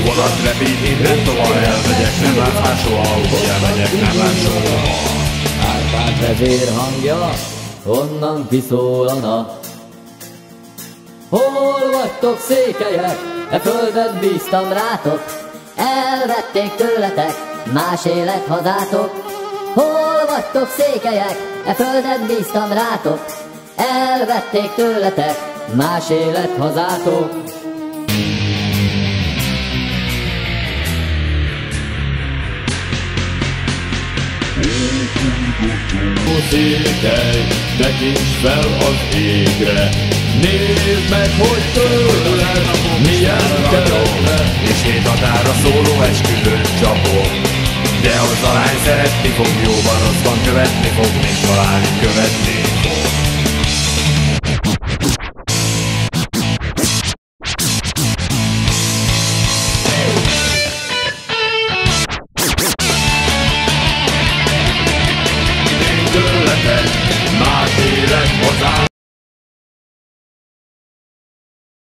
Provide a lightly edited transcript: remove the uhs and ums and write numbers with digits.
Vonat repít innen tovább, elmegyek, nem látsz már soha, úgy elmegyek, nem látsz soha. Árpád vezér hangja, onnan kiszólana. Hol vagytok, székelyek? E földet bíztam rátok, elvették tőletek más élethazátok. Hol vagytok, székelyek? E földet bíztam rátok, elvették tőletek más élethazátok. Székely, tekints fel az égre, nézd meg, hogy tőled milyen kelete, és 7 határa szóló esküvőt csapom. De az a lány szeretni fog, jóban rosszban követni fog, mint találni követni fog. Tőletek más élet hozzá.